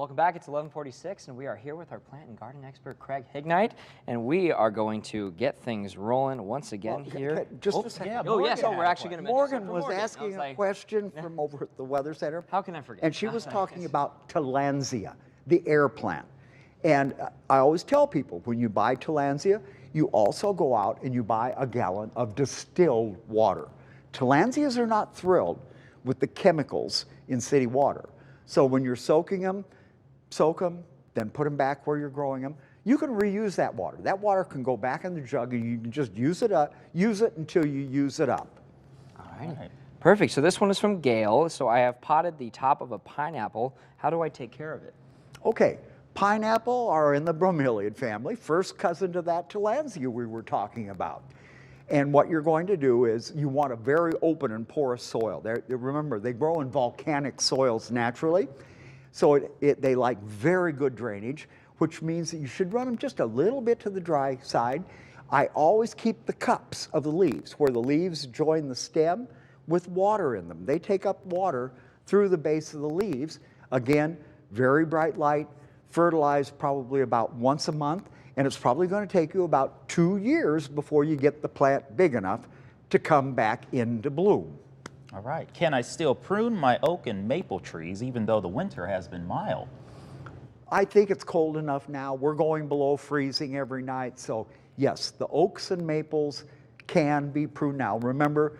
welcome back. It's 11:46, and we are here with our plant and garden expert, Craig Hignite, and we are going to get things rolling once again here. Just a second. Yeah, yes, we're actually going to mention Morgan something was for asking I a question from over at the Weather Center. How can I forget? And she was talking about tillandsia, the air plant. And I always tell people, when you buy tillandsia, you also go out and you buy a gallon of distilled water. Tillandsias are not thrilled with the chemicals in city water. So when you're soaking them, soak them, then put them back where you're growing them. You can reuse that water. That water can go back in the jug and you can just use it until you use it up. All right. Perfect. So this one is from Gail. So I have potted the top of a pineapple. How do I take care of it? Okay. Pineapple are in the bromeliad family, first cousin to that tillandsia we were talking about. And what you're going to do is you want a very open and porous soil. Remember, they grow in volcanic soils naturally, so they like very good drainage, which means that you should run them just a little bit to the dry side. I always keep the cups of the leaves, where the leaves join the stem, with water in them. They take up water through the base of the leaves. Again, very bright light, fertilized probably about once a month, and it's probably going to take you about 2 years before you get the plant big enough to come back into bloom. All right. Can I still prune my oak and maple trees even though the winter has been mild? I think it's cold enough now. We're going below freezing every night, so yes, the oaks and maples can be pruned now. Remember,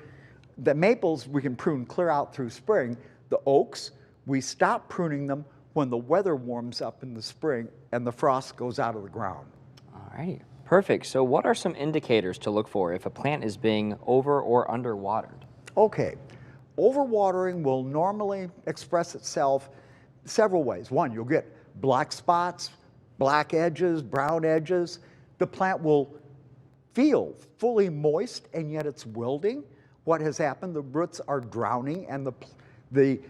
the maples we can prune clear out through spring. The oaks, we stop pruning them when the weather warms up in the spring and the frost goes out of the ground. All righty. Perfect. So what are some indicators to look for if a plant is being over or underwatered? Okay. Overwatering will normally express itself several ways. One, you'll get black spots, black edges, brown edges. The plant will feel fully moist and yet it's wilting. What has happened, the roots are drowning and the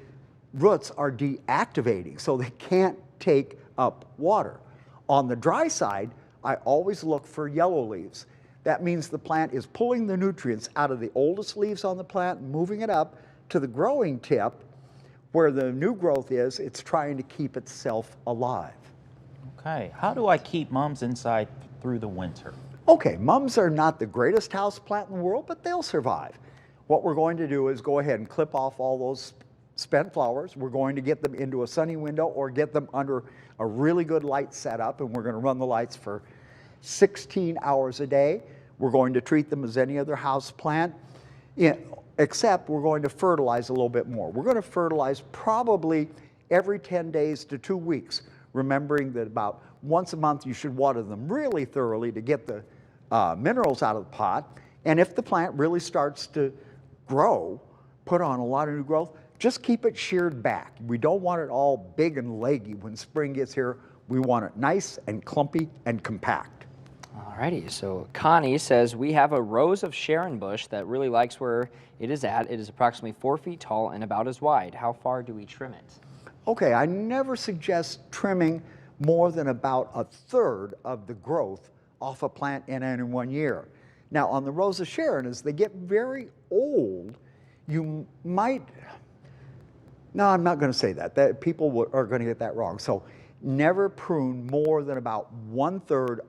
roots are deactivating, so they can't take up water. On the dry side, I always look for yellow leaves. That means the plant is pulling the nutrients out of the oldest leaves on the plant, moving it up to the growing tip where the new growth is. It's trying to keep itself alive. Okay. How do I keep mums inside through the winter? Okay, mums are not the greatest house plant in the world, but they'll survive. What we're going to do is go ahead and clip off all those spent flowers. We're going to get them into a sunny window or get them under a really good light setup, and we're going to run the lights for 16 hours a day. We're going to treat them as any other house plant, except we're going to fertilize a little bit more. We're going to fertilize probably every 10 days to 2 weeks, remembering that about once a month you should water them really thoroughly to get the minerals out of the pot. And if the plant really starts to grow, put on a lot of new growth, just keep it sheared back. We don't want it all big and leggy when spring gets here. We want it nice and clumpy and compact. Alrighty, so Connie says, we have a rose of Sharon bush that really likes where it is at. It is approximately 4 feet tall and about as wide. How far do we trim it? Okay, I never suggest trimming more than about 1/3 of the growth off a plant in any 1 year. Now, on the rose of Sharon, as they get very old, you might, no, I'm not going to say that. People are going to get that wrong. So never prune more than about 1/3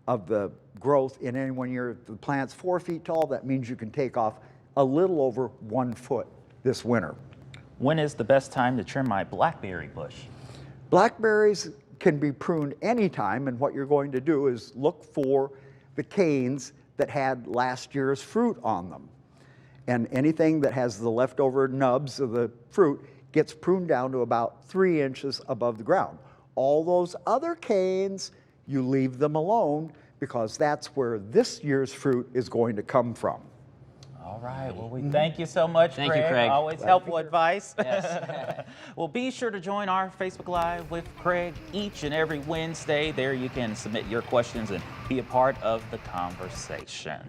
of the growth in any 1 year. If the plant's 4 feet tall, that means you can take off a little over 1 foot this winter. When is the best time to trim my blackberry bush? Blackberries can be pruned anytime, and what you're going to do is look for the canes that had last year's fruit on them. And anything that has the leftover nubs of the fruit gets pruned down to about 3 inches above the ground. All those other canes, you leave them alone because that's where this year's fruit is going to come from. All right. Well, we thank you so much, Thank you, Craig. Always helpful advice. Yes. Well, be sure to join our Facebook Live with Craig each and every Wednesday. There you can submit your questions and be a part of the conversation.